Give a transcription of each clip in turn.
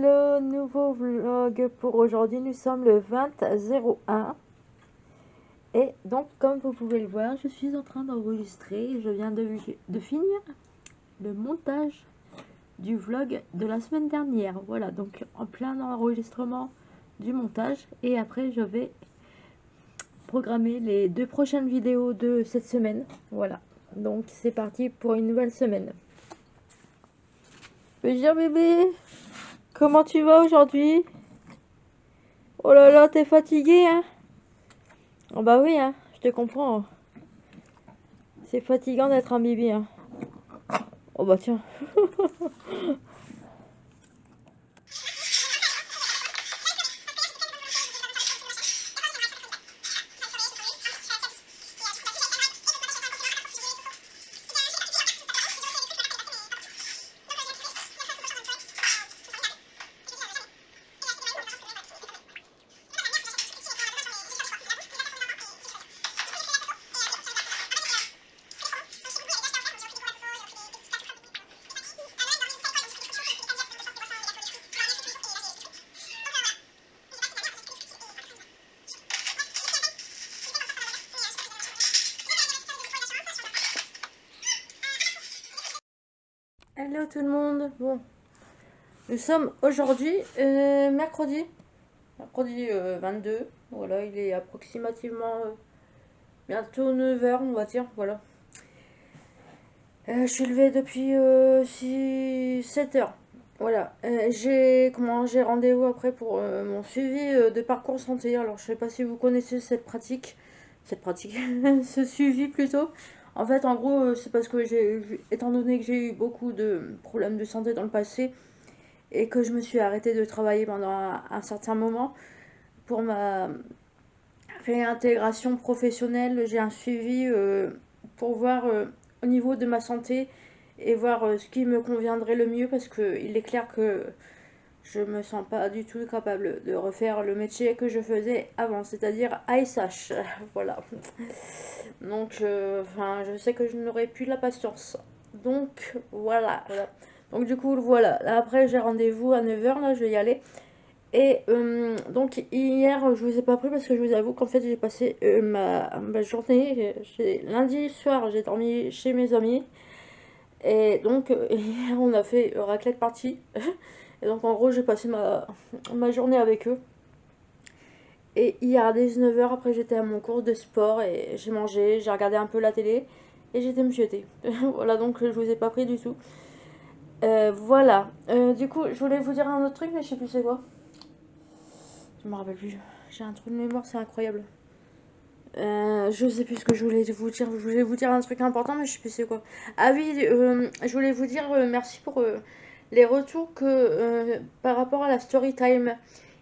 Hello, nouveau vlog pour aujourd'hui. Nous sommes le 20/01 et donc comme vous pouvez le voir, je suis en train d'enregistrer. Je viens de finir le montage du vlog de la semaine dernière. Voilà, donc en plein enregistrement du montage et après je vais programmer les 2 prochaines vidéos de cette semaine. Voilà, donc c'est parti pour une nouvelle semaine. Je veux dire bébé, comment tu vas aujourd'hui? Oh là là, t'es fatigué, hein? Oh bah oui, hein, je te comprends. C'est fatigant d'être un bébé, hein. Oh bah tiens. Hello tout le monde. Bon, nous sommes aujourd'hui mercredi 22. Voilà, il est approximativement bientôt 9h, on va dire. Voilà. Je suis levée depuis 7h. Voilà. J'ai rendez-vous après pour mon suivi de parcours santé. Alors, je sais pas si vous connaissez cette pratique, ce suivi plutôt. En fait, en gros, c'est parce que étant donné que j'ai eu beaucoup de problèmes de santé dans le passé et que je me suis arrêtée de travailler pendant un certain moment pour ma réintégration professionnelle, j'ai un suivi pour voir au niveau de ma santé et voir ce qui me conviendrait le mieux parce qu'il est clair que je me sens pas du tout capable de refaire le métier que je faisais avant, c'est-à-dire ASH. Voilà. Donc, je sais que je n'aurai plus la patience. Donc, voilà. Donc, du coup, voilà. Là, après, j'ai rendez-vous à 9h, là, je vais y aller. Et donc, hier, je vous ai pas pris parce que je vous avoue qu'en fait, j'ai passé ma journée. Lundi soir, j'ai dormi chez mes amis. Et donc, hier, on a fait raclette party. Et donc, en gros, j'ai passé ma journée avec eux. Et hier à 19h, après, j'étais à mon cours de sport et j'ai mangé, j'ai regardé un peu la télé et j'étais me jeter. Voilà, donc je vous ai pas pris du tout. Voilà. Du coup, je voulais vous dire un autre truc, mais je sais plus c'est quoi. Je me rappelle plus. J'ai un trou de mémoire, c'est incroyable. Je sais plus ce que je voulais vous dire. Je voulais vous dire un truc important, mais je sais plus c'est quoi. Ah oui, je voulais vous dire merci pour les retours que par rapport à la story time,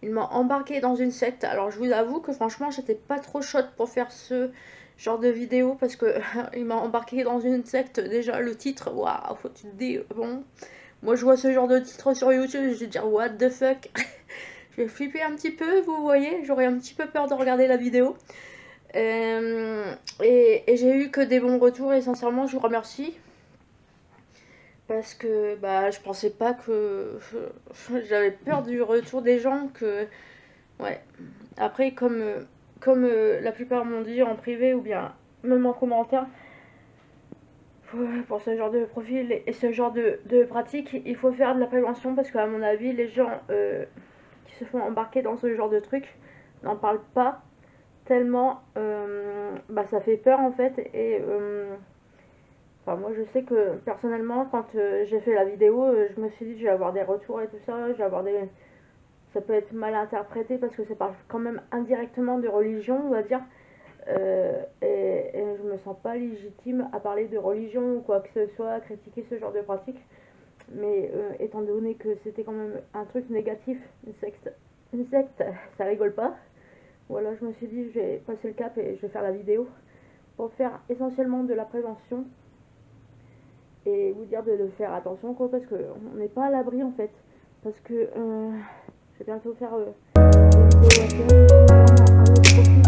il m'a embarqué dans une secte. Alors je vous avoue que franchement, j'étais pas trop chaude pour faire ce genre de vidéo parce que il m'a embarqué dans une secte. Déjà le titre, waouh, faut tu te dire bon. Moi je vois ce genre de titre sur YouTube, je vais dire what the fuck. Je vais flipper un petit peu, vous voyez, j'aurais un petit peu peur de regarder la vidéo. Et j'ai eu que des bons retours et sincèrement je vous remercie. Parce que bah, je pensais pas que... J'avais peur du retour des gens que... Ouais. Après comme la plupart m'ont dit en privé ou bien même en commentaire, pour ce genre de profil et ce genre de pratique, il faut faire de la prévention parce qu'à mon avis les gens qui se font embarquer dans ce genre de truc n'en parlent pas tellement bah, ça fait peur en fait et enfin moi je sais que personnellement quand j'ai fait la vidéo je me suis dit je vais avoir des retours et tout ça, je vais avoir des... ça peut être mal interprété parce que ça parle quand même indirectement de religion on va dire et je me sens pas légitime à parler de religion ou quoi que ce soit, à critiquer ce genre de pratique mais étant donné que c'était quand même un truc négatif, une secte ça rigole pas. Voilà, je me suis dit, je vais passer le cap et je vais faire la vidéo pour faire essentiellement de la prévention et vous dire de faire attention quoi, parce qu'on n'est pas à l'abri en fait. Parce que je vais bientôt faire des vidéos à un autre profil.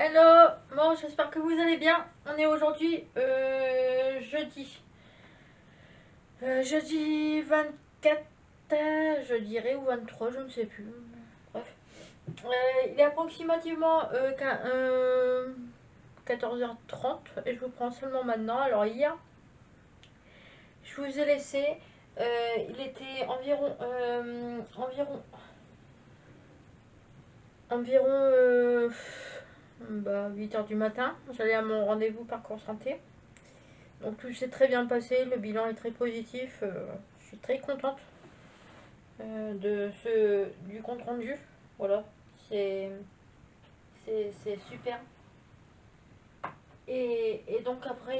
Hello, bon j'espère que vous allez bien. On est aujourd'hui jeudi. Jeudi 24, je dirais, ou 23, je ne sais plus. Bref. Il est approximativement 14h30 et je vous prends seulement maintenant. Alors hier, je vous ai laissé, il était environ 8h du matin. J'allais à mon rendez-vous parcours santé. Donc tout s'est très bien passé, le bilan est très positif. Je suis très contente du compte rendu. Voilà, c'est c'est super. Et donc après,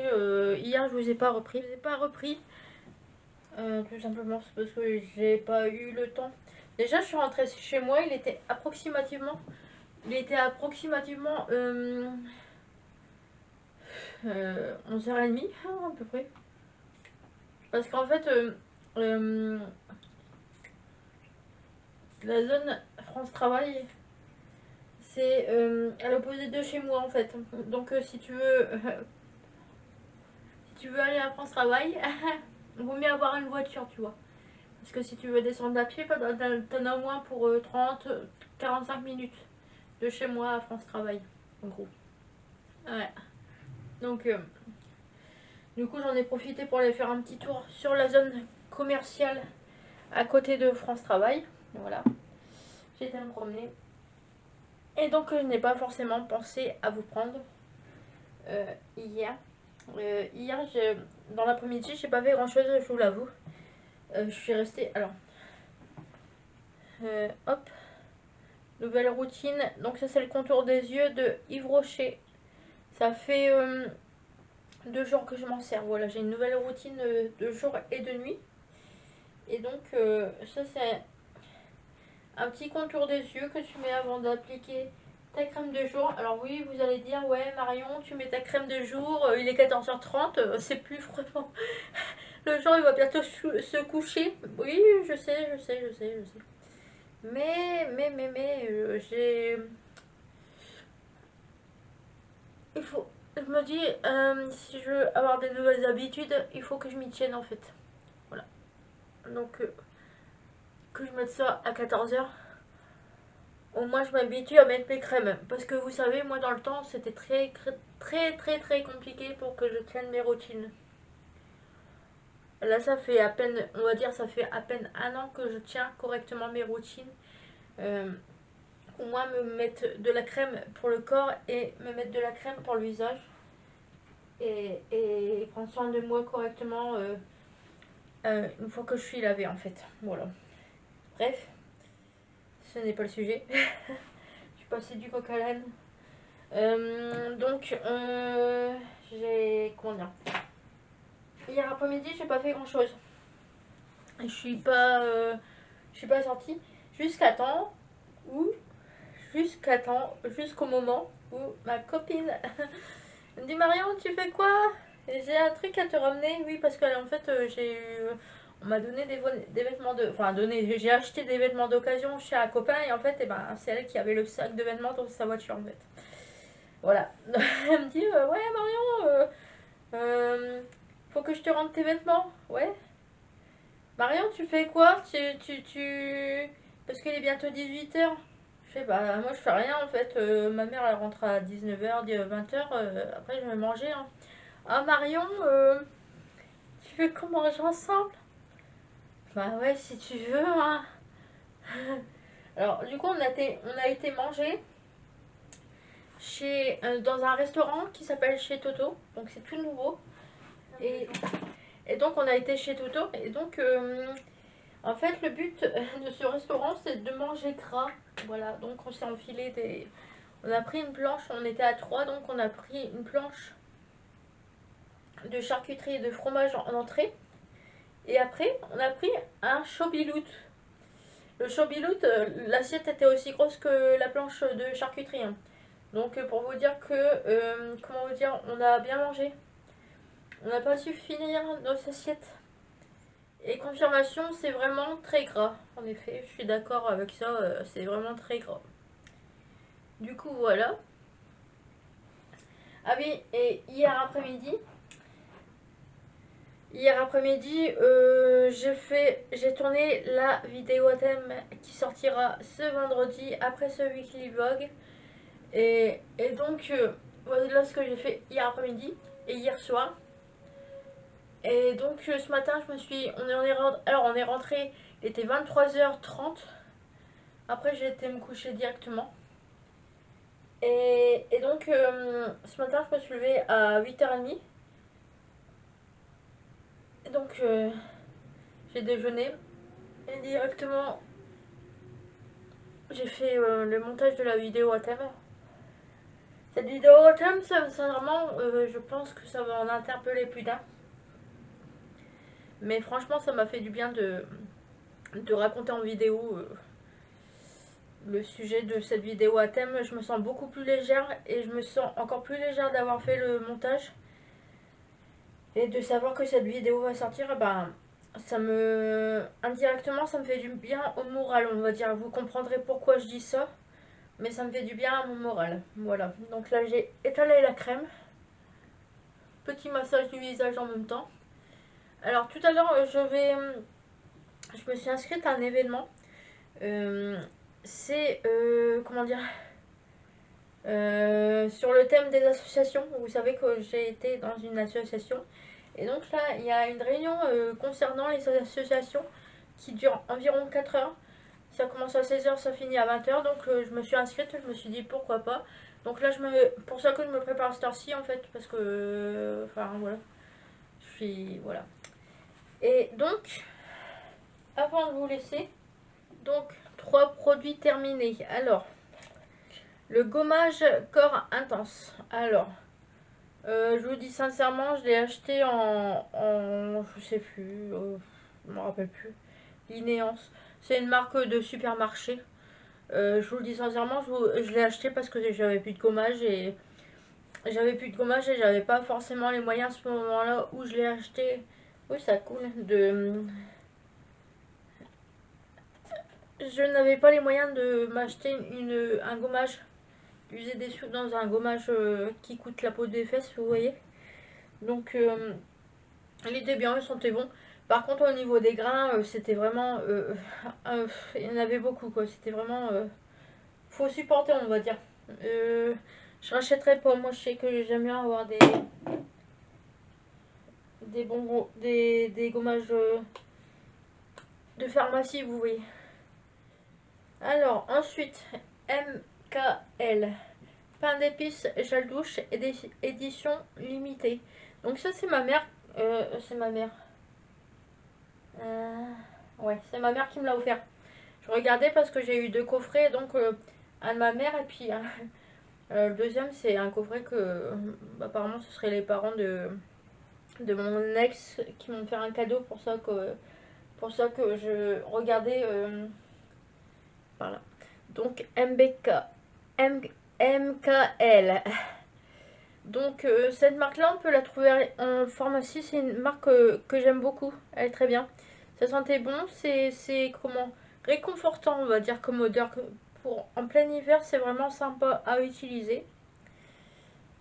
hier je vous ai pas repris. Je vous ai pas repris, tout simplement c'est parce que j'ai pas eu le temps. Déjà je suis rentrée chez moi, il était approximativement 11h30 à peu près. Parce qu'en fait, euh, la zone France Travail, c'est à l'opposé de chez moi en fait. Donc si tu veux aller à France Travail, il vaut mieux avoir une voiture, tu vois. Parce que si tu veux descendre à pied, t'en as au moins pour 30-45 minutes de chez moi à France Travail, en gros. Ouais. Donc, du coup, j'en ai profité pour aller faire un petit tour sur la zone commerciale à côté de France Travail. Voilà. J'ai été me promener. Et donc, je n'ai pas forcément pensé à vous prendre hier. Hier, dans l'après-midi, j'ai pas fait grand chose, je vous l'avoue. Je suis restée. Alors, hop, nouvelle routine. Donc, ça, c'est le contour des yeux de Yves Rocher. Ça fait 2 jours que je m'en sers. Voilà, j'ai une nouvelle routine de jour et de nuit. Et donc, ça, c'est un petit contour des yeux que tu mets avant d'appliquer ta crème de jour. Alors, oui, vous allez dire, ouais, Marion, tu mets ta crème de jour, il est 14h30, c'est plus vraiment. Le jour, il va bientôt se coucher. Oui, je sais. J'ai. Il faut. Je me dis, si je veux avoir des nouvelles habitudes, il faut que je m'y tienne en fait. Voilà. Donc, que je mette ça à 14h. Au moins, je m'habitue à mettre mes crèmes. Parce que vous savez, moi, dans le temps, c'était très compliqué pour que je tienne mes routines. Là, ça fait à peine, on va dire, ça fait à peine 1 an que je tiens correctement mes routines. Euh, au moins me mettre de la crème pour le corps et me mettre de la crème pour le visage. Et prendre soin de moi correctement une fois que je suis lavée en fait. Voilà. Bref, ce n'est pas le sujet. Je suis passée du coq à l'âne. Donc, j'ai. Comment dire. Hier après-midi, j'ai pas fait grand chose. Je suis pas sortie où jusqu'au moment où ma copine me dit Marion, tu fais quoi? J'ai un truc à te ramener. Oui, parce qu'en fait, on m'a donné des vêtements de. Enfin, j'ai acheté des vêtements d'occasion chez un copain et en fait, c'est elle qui avait le sac de vêtements dans sa voiture en fait. Voilà. Elle me dit ouais, Marion, faut que je te rende tes vêtements. Ouais. Marion, tu fais quoi? Parce qu'il est bientôt 18h. Je sais pas, moi je fais rien en fait. Ma mère elle rentre à 19h, 20h. Après je vais manger, hein. Ah Marion, tu veux qu'on mange ensemble? Bah ouais, si tu veux, hein. Alors du coup on a été manger dans un restaurant qui s'appelle Chez Toto. Donc c'est tout nouveau. Et, et donc on a été chez Toto. Et donc en fait, le but de ce restaurant, c'est de manger gras. Voilà, donc on s'est enfilé des. On a pris une planche, on était à 3, donc on a pris une planche de charcuterie et de fromage en entrée. Et après, on a pris un chobilout. Le chobilout, l'assiette était aussi grosse que la planche de charcuterie, hein. Donc pour vous dire que, comment vous dire, on a bien mangé. On n'a pas su finir nos assiettes. Et confirmation, c'est vraiment très gras. En effet, je suis d'accord avec ça, c'est vraiment très gras. Du coup, voilà. Ah oui, et hier après-midi, j'ai tourné la vidéo à thème qui sortira ce vendredi après ce weekly vlog. Et donc, voilà ce que j'ai fait hier après-midi et hier soir. Et donc, ce matin, on est rentré, il était 23h30. Après, j'ai été me coucher directement. Et donc, ce matin, je me suis levée à 8h30. Et donc, j'ai déjeuné. Et directement, j'ai fait le montage de la vidéo à thème. Cette vidéo à thème, sincèrement, je pense que ça va en interpeller plus d'un. Mais franchement, ça m'a fait du bien de raconter en vidéo le sujet de cette vidéo à thème. Je me sens beaucoup plus légère et je me sens encore plus légère d'avoir fait le montage. Et de savoir que cette vidéo va sortir, ben, indirectement, ça me fait du bien au moral, on va dire. Vous comprendrez pourquoi je dis ça, mais ça me fait du bien à mon moral. Voilà. Donc là, j'ai étalé la crème. Petit massage du visage en même temps. Alors tout à l'heure, je me suis inscrite à un événement. C'est, comment dire, sur le thème des associations. Vous savez que j'ai été dans une association. Et donc là, il y a une réunion concernant les associations qui dure environ 4 heures. Ça commence à 16h, ça finit à 20h. Donc je me suis inscrite, je me suis dit pourquoi pas. Donc là, pour ça que je me prépare à cette heure-ci en fait. Parce que, enfin voilà, je suis, voilà. Et donc, avant de vous laisser, donc 3 produits terminés. Alors, le gommage corps intense. Alors, je vous dis sincèrement, je l'ai acheté je sais plus, je me rappelle plus. Linéance. C'est une marque de supermarché. Je vous le dis sincèrement, je l'ai acheté parce que j'avais plus de gommage et j'avais pas forcément les moyens à ce moment-là où je l'ai acheté. Oui, ça coule. Je n'avais pas les moyens de m'acheter un gommage, d'user des sous dans un gommage qui coûte la peau des fesses, vous voyez. Donc, il était bien, il sentait bon. Par contre, au niveau des grains, c'était vraiment. Il y en avait beaucoup, quoi. C'était vraiment. Faut supporter, on va dire. Euh, je rachèterai pas. Moi, je sais que j'aime bien avoir des gommages de pharmacie, vous voyez. Alors, ensuite, MKL. Pain d'épices, gel douche, édition limitée. Donc, ça, c'est ma mère. C'est ma mère. Ouais, c'est ma mère qui me l'a offert. Je regardais parce que j'ai eu 2 coffrets, donc un de ma mère et puis le deuxième c'est un coffret que apparemment ce serait les parents de mon ex qui m'ont fait un cadeau pour ça que je regardais par là. Donc MKL. Donc cette marque là on peut la trouver en pharmacie, c'est une marque que j'aime beaucoup, elle est très bien. Ça sentait bon, c'est comment réconfortant on va dire comme odeur. En plein hiver c'est vraiment sympa à utiliser.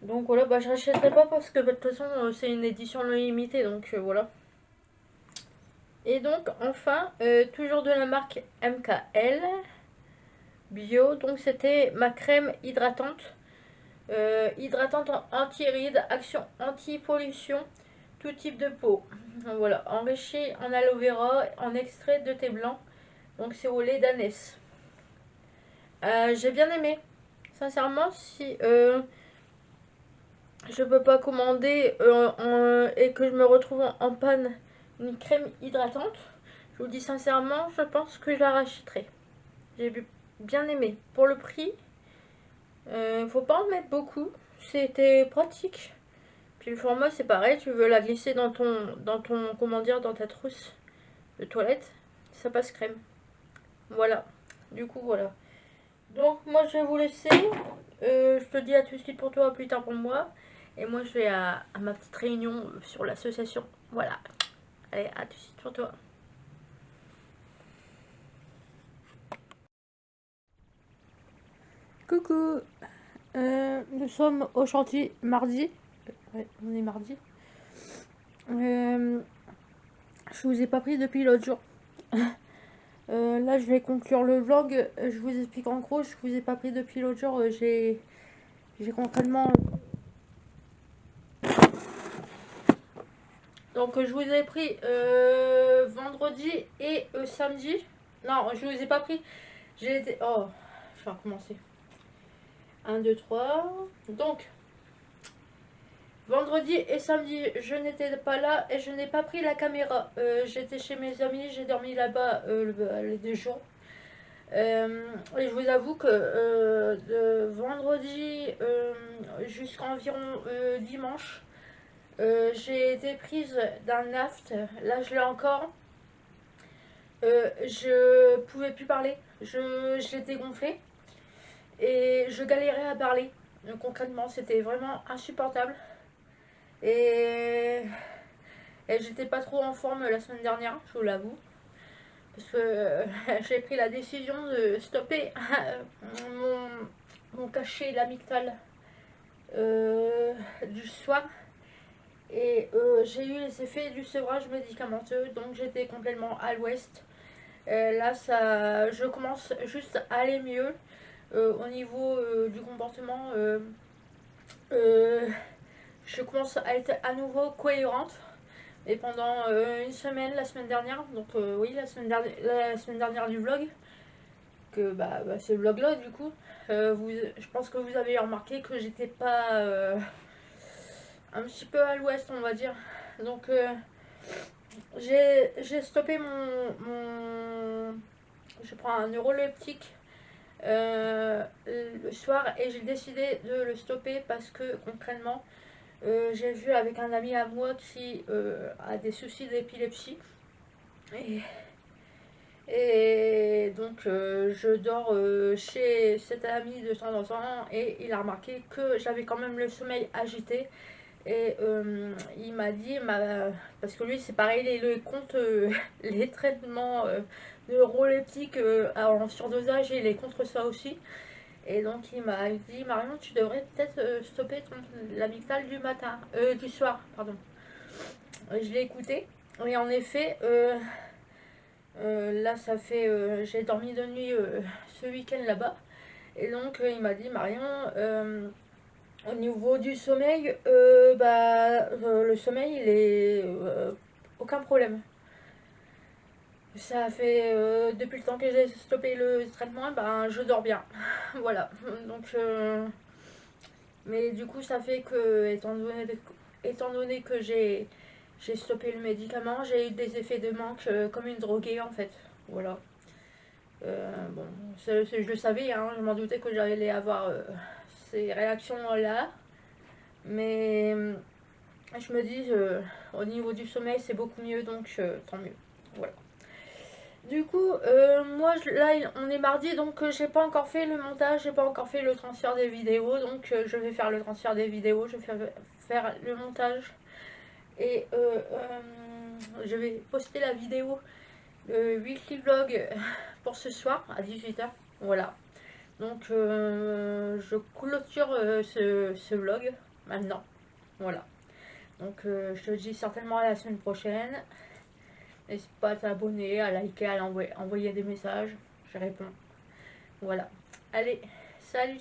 Donc voilà, bah je rachèterai pas parce que de toute façon c'est une édition limitée donc voilà. Et donc enfin, toujours de la marque MKL bio, donc c'était ma crème hydratante. Hydratante anti-rides, action anti-pollution, tout type de peau. Voilà, enrichi en aloe vera, en extrait de thé blanc. Donc c'est au lait d'ânesse. J'ai bien aimé. Sincèrement, si je peux pas commander et que je me retrouve en panne une crème hydratante, je vous dis sincèrement, je pense que je la rachèterai. J'ai bien aimé. Pour le prix, faut pas en mettre beaucoup. C'était pratique. Puis le format c'est pareil, tu veux la glisser comment dire, dans ta trousse de toilette, ça passe crème. Voilà. Du coup voilà. Donc moi je vais vous laisser. Je te dis à tout de suite pour toi, à plus tard pour moi. Et moi je vais à ma petite réunion sur l'association. Voilà. Allez, à tout de suite pour toi. Coucou. Nous sommes aujourd'hui mardi. Ouais, on est mardi. Je vous ai pas pris depuis l'autre jour. Là, je vais conclure le vlog. Je vous explique en gros, je vous ai pas pris depuis l'autre jour. J'ai concrètement. Donc, je vous ai pris vendredi et samedi. Non, je vous ai pas pris. J'ai été. Oh, je vais recommencer. 1, 2, 3. Donc, vendredi et samedi, je n'étais pas là et je n'ai pas pris la caméra. J'étais chez mes amis, j'ai dormi là-bas les 2 jours. Et je vous avoue que de vendredi jusqu'à environ dimanche, j'ai été prise d'un aft. Là, je l'ai encore. Je pouvais plus parler. J'étais gonflée et je galérais à parler. Donc, concrètement, c'était vraiment insupportable. Et, et j'étais pas trop en forme la semaine dernière, je vous l'avoue. Parce que j'ai pris la décision de stopper mon cachet l'amictal du soir. Et j'ai eu les effets du sevrage médicamenteux, donc j'étais complètement à l'ouest. Là, je commence juste à aller mieux au niveau du comportement. Euh, je commence à être à nouveau cohérente. Et pendant une semaine, la semaine dernière, donc oui, la semaine dernière du vlog, que c'est le vlog là du coup, je pense que vous avez remarqué que j'étais pas un petit peu à l'ouest, on va dire. Donc j'ai stoppé je prends un neuroleptique le soir et j'ai décidé de le stopper parce que concrètement j'ai vu avec un ami à moi qui a des soucis d'épilepsie et, et donc je dors chez cet ami de temps en temps et il a remarqué que j'avais quand même le sommeil agité. Et il m'a dit, parce que lui c'est pareil, il compte les traitements neuroleptiques en surdosage et il est contre ça aussi. Et donc il m'a dit, Marion, tu devrais peut-être stopper l'amygdale du matin, du soir, pardon. Et je l'ai écouté et en effet, là ça fait, j'ai dormi de nuit ce week-end là-bas. Et donc il m'a dit, Marion, au niveau du sommeil, le sommeil, il est aucun problème. Ça fait depuis le temps que j'ai stoppé le traitement, ben je dors bien. Voilà. Donc, mais du coup, ça fait que, étant donné que j'ai stoppé le médicament, j'ai eu des effets de manque comme une droguée en fait. Voilà. Bon, je le savais, hein, je m'en doutais que j'allais avoir ces réactions-là. Mais je me dis, au niveau du sommeil, c'est beaucoup mieux, donc tant mieux. Voilà. Du coup, moi, là, on est mardi, donc j'ai pas encore fait le montage, j'ai pas encore fait le transfert des vidéos, donc je vais faire le transfert des vidéos, je vais faire le montage et je vais poster la vidéo, le weekly vlog pour ce soir à 18 h. Voilà. Donc, je clôture ce vlog maintenant. Voilà. Donc je te dis certainement à la semaine prochaine. N'hésite pas à t'abonner, à liker, à envoyer des messages. Je réponds. Voilà. Allez, salut!